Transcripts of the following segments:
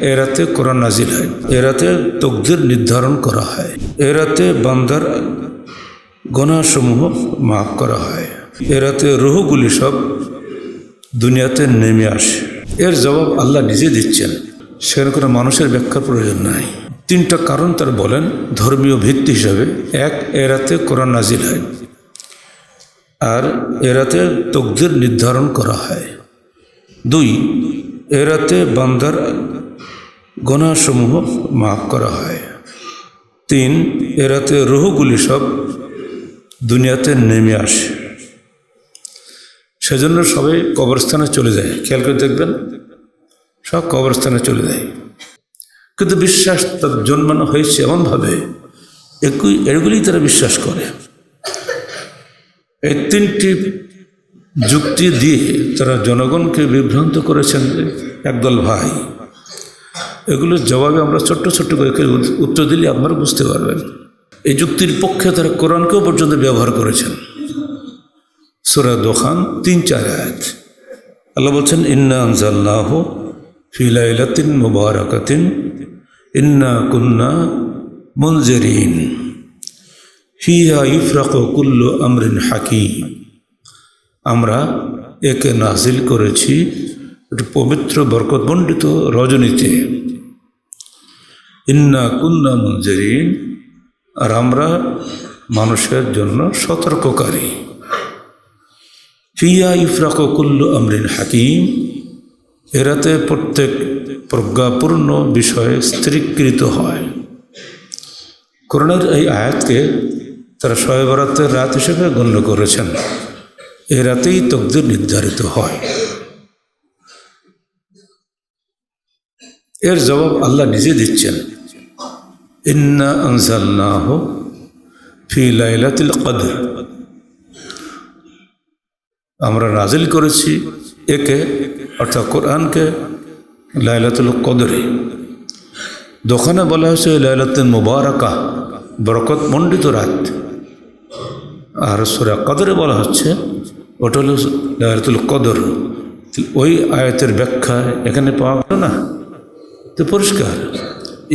এ রাতে কোরআন নাজিল হয়, এ রাতে তকদির নির্ধারণ করা হয়, এ রাতে বান্দার গুনাহসমূহ মাফ করা হয়, এ রাতে রূহগুলি সব দুনিয়াতে নেমে আসে। এর জবাব আল্লাহ নিজে দিচ্ছেন, সেখানে কোনো মানুষের ব্যাখ্যার প্রয়োজন নাই। তিনটা কারণ তার বলেন ধর্মীয় ভিত্তি হিসাবে। এক, এ রাতে কোরআন নাজিল হয়, আর এ রাতে তকদির নির্ধারণ করা হয়। দুই, এ রাতে বান্দার গুনাহসমূহ মাফ করা হয়। তিন, এ রাতে রূহগুলি সব দুনিয়াতে নেমে আসে। সেজন্য সবাই কবরস্থানে চলে যায়। খেয়াল করে দেখবেন, সব কবরস্থানে চলে যায়, কিন্তু বিশ্বাস তার জন্মানো হয়েছে এমনভাবে এগুলি তারা বিশ্বাস করে। এই তিনটি যুক্তি দিয়ে তারা জনগণকে বিভ্রান্ত করেছেন যে একদল ভাই। এগুলোর জবাবে আমরা ছোট্ট ছোট্ট করে উত্তর দিলে আপনারা বুঝতে পারবেন। এই যুক্তির পক্ষে তারা কোরআনকেও পর্যন্ত ব্যবহার করেছেন। সূরা দোখান ৩-৪ আয়াত আল্লাহ বলছেন, ইন্না আনজালনাহু ফি লাইলাতিন মুবারাকাতিন ইন্না কুন্না মুনজিরিন ফিহা ইফরাকু কুল্লু আমরিন হাকিম। আমরা একে নাজিল করেছি একটি পবিত্র বরকতমণ্ডিত রজনীতে। ইন্না কুন্না মুনজিরিন, আর আমরা মানুষের জন্য সতর্ককারী। ফিহা ইফরাকু কুল্লু আমরিন হাকিম, এরাতে প্রত্যেক প্রজ্ঞাপূর্ণ বিষয়ে স্থিরীকৃত হয়। কোরআনের এই আয়াতকে তারা শবে বরাতের রাত হিসেবে গণ্য করেছেন। এ রাতেই তকদির নির্ধারিত হয়। এর জবাব আল্লাহ নিজে দিচ্ছেন, ইন্না আনজালনাহু ফি লাইলাতিল কদর, আমরা নাজিল করেছি একে, অর্থাৎ কোরআনকে, লাইলাতুল কদরে। দোকানে বলা হয়েছে লাইলাতুল মুবারাকা, বরকতমণ্ডিত রাত। আর সূরা কদরে বলা হচ্ছে ওটা হল লাইলাতুল কদর। ওই আয়াতের ব্যাখ্যা এখানে পাওয়া গেল না, তো পরিষ্কার।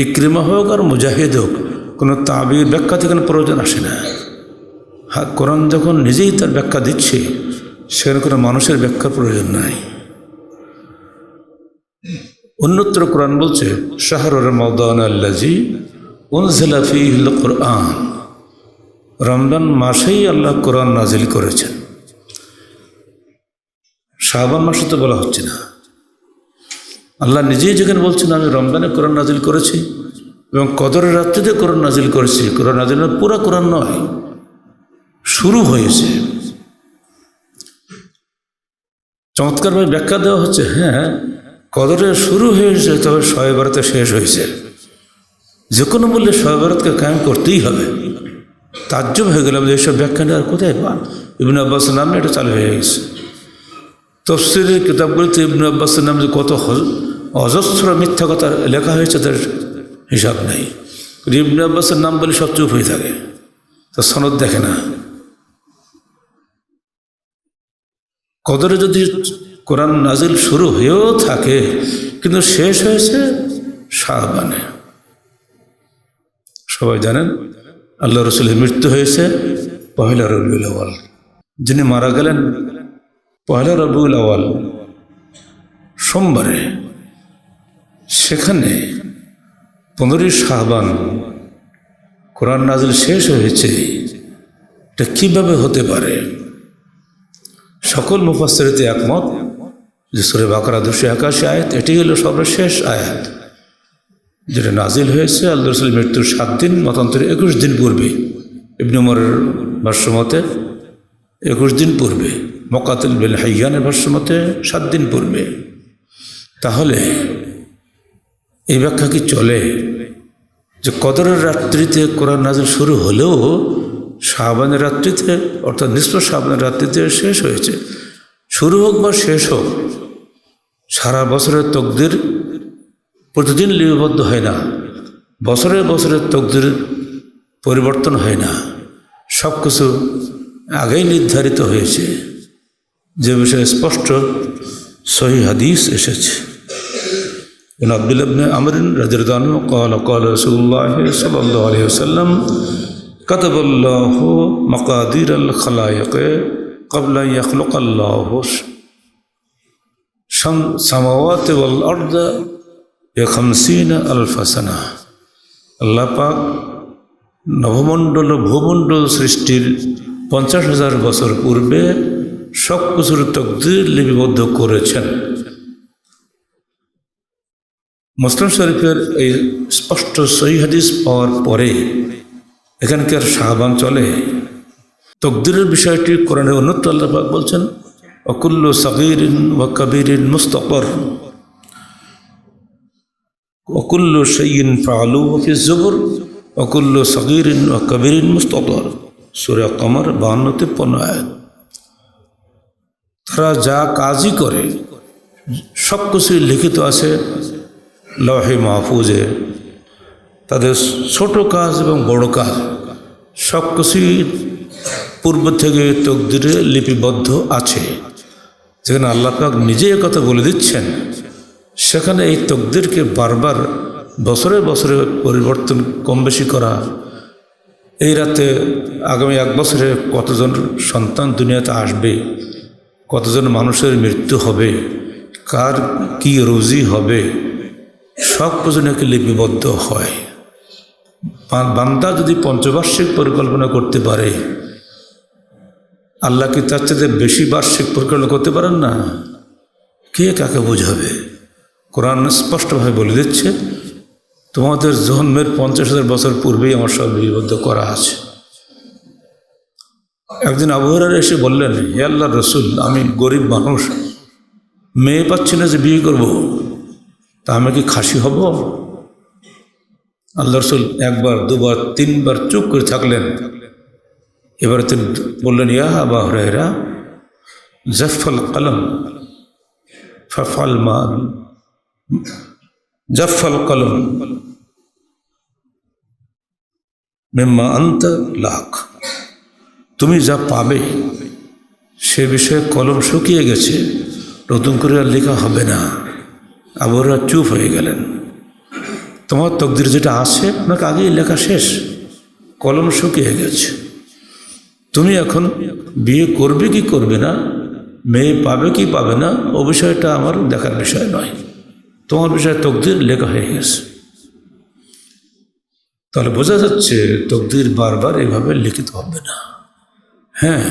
ইকরিমা হোক আর মুজাহিদ হোক, কোনো তাবির ব্যাখ্যা থেকে প্রয়োজন আসে না। হ্যাঁ, কোরআন যখন নিজেই তার ব্যাখ্যা দিচ্ছে, সেখানে কোনো মানুষের ব্যাখ্যার প্রয়োজন নাই। অন্যত্র কোরআন বলছে, শাহরুর রমাদান আল্লাযী উনজিলা ফীহিল কুরআন, রমজান মাসেই আল্লাহ কোরআন নাজিল করেছেন। শাবান মাসে তো বলা হচ্ছে না। আল্লাহ নিজেই যেখানে বলছেন আমি রমজানে কোরআন নাজিল করেছি এবং কদরের রাত্রিতে কোরআন নাজিল করেছি, কোরআন নাজিল পুরা কোরআন নয়, শুরু হয়েছে। চমৎকারভাবে ব্যাখ্যা দেওয়া হচ্ছে, হ্যাঁ কদরে শুরু হয়েছে, তবে শবে বরাতে শেষ হয়েছে। যে কোনো মূল্যে শবে বরাতকে কায়েম করতেই হবে। তাজ্জব হয়ে গেলাম যে এইসব ব্যাখ্যা আর কোথায় পান? ইবনে আব্বাসের নামে এটা চালু হয়ে গেছে। তফসিরের কিতাবগুলিতে ইবনে আব্বাসের নামে যে কত অজস্র মিথ্যা কথা লেখা হয়েছে তার হিসাব নেই। ইবনে আব্বাসের নাম বলে সব চুপ হয়ে থাকে, তার সনদ দেখে না। কদরে যদি কোরআন নাজিল শুরু হয়েও থাকে, কিন্তু শেষ হয়েছে শাবানে। সবাই জানেন আল্লাহ রসুলের মৃত্যু হয়েছে পহেলা রবিউল আউয়াল। যিনি মারা গেলেন পহেলা রবিউল আউয়াল সোমবারে, সেখানে 15 শাবান কোরআন নাজিল শেষ হয়েছে। এটা কীভাবে হতে পারে? সকল মুফাসসিরতে একমত যে সূরা বাকারা 281 আয়াত, এটি হলো সর্বশেষ আয়াত যেটা নাজিল হয়েছে আল্লাহ রসুলের মৃত্যুর 7 দিন, মতান্তরে 21 দিন পূর্বে। ইবনে উমরের ভাষ্যমতে 21 দিন পূর্বে, মুকাতিল বিন হাইয়ানের ভাষ্যমতে 7 দিন পূর্বে। তাহলে এই ব্যাখ্যা কি চলে যে কদরের রাত্রিতে কোরআন নাজিল শুরু হলেও শাবানের রাত্রিতে, অর্থাৎ নিসফ শাবানের রাত্রিতে শেষ হয়েছে? শুরু হোক বা শেষ হোক, সারা বছরের তকদির প্রতিদিন লিপিবদ্ধ হয় না, বছরে বছরের তকদির পরিবর্তন হয় না। সব কিছু আগেই নির্ধারিত হয়েছে, যে বিষয়ে স্পষ্ট সহিহ হাদিস এসেছে। عن عبد الله بن عمرو رضي الله عنه قال قال رسول الله صلى الله عليه وسلم كتب الله مقادير الخلائق قبل أن يخلق الله السماوات والأرض ب50 ألف سنة আল্লাহ পাক নবমণ্ডল ও ভূমণ্ডল সৃষ্টির 50,000 বছর পূর্বে সব কিছুর তকদির লিপিবদ্ধ করেছেন। মুসলিম শরীফের এই স্পষ্ট সহিহ হাদিস পাওয়ার পরে এখানকার সাহাবান চলে তকদিরের বিষয়টি কোরআনের অন্যত্র আল্লাহ পাক বলছেন অকুল্লু সগীরিন ওয়া কবীরিন মুস্তাকর অকুল্লু শাইইন ফাআলুহু ফি যুবুর অকুল্লু সগীরিন ওয়া কবীরিন মুস্তাকর সূরা কমর 52-53 আয়াত। তারা যা কাজই করে সব কিছুই লিখিত আছে লৌহে মাহফুজে। তাদের ছোট কাজ এবং বড় কাজ সব কিছুই পূর্ব থেকে তকদিরে লিপিবদ্ধ আছে। যেখানে আল্লাহ পাক নিজে কথা বলে দিচ্ছেন, সেখানে এই তকদিরকে বারবার বছরে বছরে পরিবর্তন কম বেশি করা, এই রাতে আগামী 1 বছরে কতজন সন্তান দুনিয়াতে আসবে, কতজন মানুষের মৃত্যু হবে, কার কি রুজি হবে, সব কিছু নাকি লিপিবদ্ধ হয়। বান্দা যদি পঞ্চবার্ষিক পরিকল্পনা করতে পারে, আল্লাহ কি তার চাইতে বেশি বার্ষিক পরিকল্পনা করতে পারেন না? কে কাকে বোঝাবে? কোরআন স্পষ্টভাবে বলে দিচ্ছে তোমাদের জন্মের 50,000 বছর পূর্বেই আমার সব লিপিবদ্ধ করা আছে। একদিন আবু হুরায়রা এসে বললেন, হে আল্লাহর রাসূল, আমি গরিব মানুষ, মেয়ে পাচ্ছি না যে বিয়ে করব, তা আমি কি খাসি হব? আল্লাহর রাসূল 1 বার 2 বার 3 বার চুপ করে থাকলেন। এবারে তিনি বললেন, ইয়া আবু হুরায়রা জাফাল কলম ফাফআল মা জাফাল কলম মিম্মা আনতা লাক। তুমি যা পাবে সে বিষয়ে কলম শুকিয়ে গেছে, নতুন করে আর লেখা হবে না। আবু হুরায়রা চুপ হয়ে গেলেন। তোমার তকদির যেটা আছে আপনাকে আগেই লেখা শেষ, কলম শুকিয়ে গেছে। তুমি এখন বিয়ে করবে কি করবে না, মেয়ে পাবে কি পাবে না, ও বিষয়টা আমার দেখার বিষয় নয়, তোমার বিষয়ে তকদির লেখা হয়ে গেছে। তাহলে বোঝা যাচ্ছে তকদির বারবার এভাবে লিখিত হবে না। হ্যাঁ,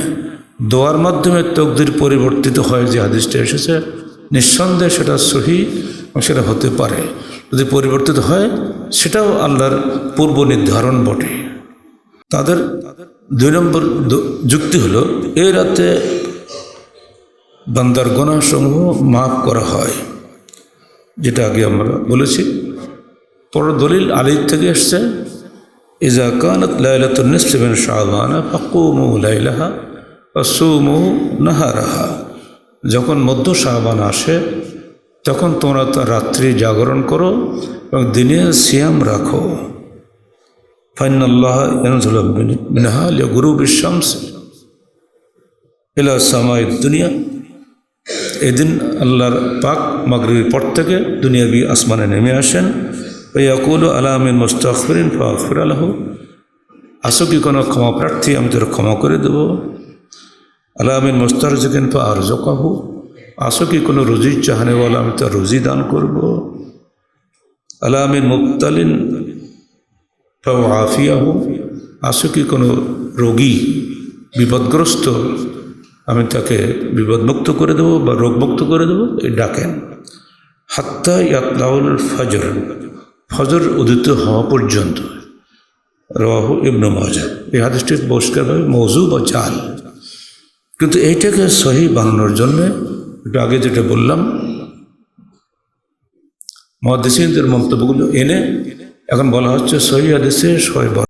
দোয়ার মাধ্যমে তকদির পরিবর্তিত হয় যে হাদিসটা এসেছে, নিঃসন্দেহে সেটা সহি এবং সেটা হতে পারে। যদি পরিবর্তিত হয় সেটাও আল্লাহর পূর্ব নির্ধারণ বটে। তাদের 2 নম্বর যুক্তি হলো এই রাতে বান্দার গুনাহসমূহ মাফ করা হয়, যেটা আগে আমরা বলেছি। পর দলিল আলী থেকে এসছে, ইজা কানাত লাইলাতুন নিসফি মিন শাবান ফাকুমু লাইলাহা ওয়াসুমু নাহারাহা। যখন মধ্য শাবান আসে তখন তোমরা তার রাত্রি জাগরণ করো এবং দিনে সিয়াম রাখো। ফাইনাল্লাহ ইয়ানজুলু মিনহা লিগুরুবিশ শামস ইলা সামাইদ দুনিয়া। এদিন আল্লাহর পাক মাগরিবের পর থেকে দুনিয়াবি আসমানে নেমে আসেন। ইয়াকুলু আলা মিন মুস্তাগফিরিন ফাগফির লাহু। আসো কি কোনো ক্ষমা প্রার্থী, আমি তোর ক্ষমা করে দেব। আলা মিন মুস্তারজিকিন ফারযুকাহু। আসো কি কোনো রুজি চাহনেওয়ালা, আমি তার রুজি দান করব। আলা মিন মুবতালিন ফাউআফিয়াহু। আসো কি কোনো রোগী বিপদগ্রস্ত, আমি তাকে বিপদমুক্ত করে দেবো বা রোগমুক্ত করে দেবো, এই ডাকেন। হাত্তা ইয়াতলাউল ফজর, ফজর উদিত হওয়া পর্যন্ত। রাওয়াহু ইবনে মাজাহ। এই হাদিসটি পরিষ্কারভাবে মওযু বা জাল, কিন্তু এইটাকে সহি বানানোর জন্য একটু আগে যেটা বললাম মুহাদ্দিসিনদের মন্তব্যগুলো এনে এখন বলা হচ্ছে সহি হাদিসে 100 বার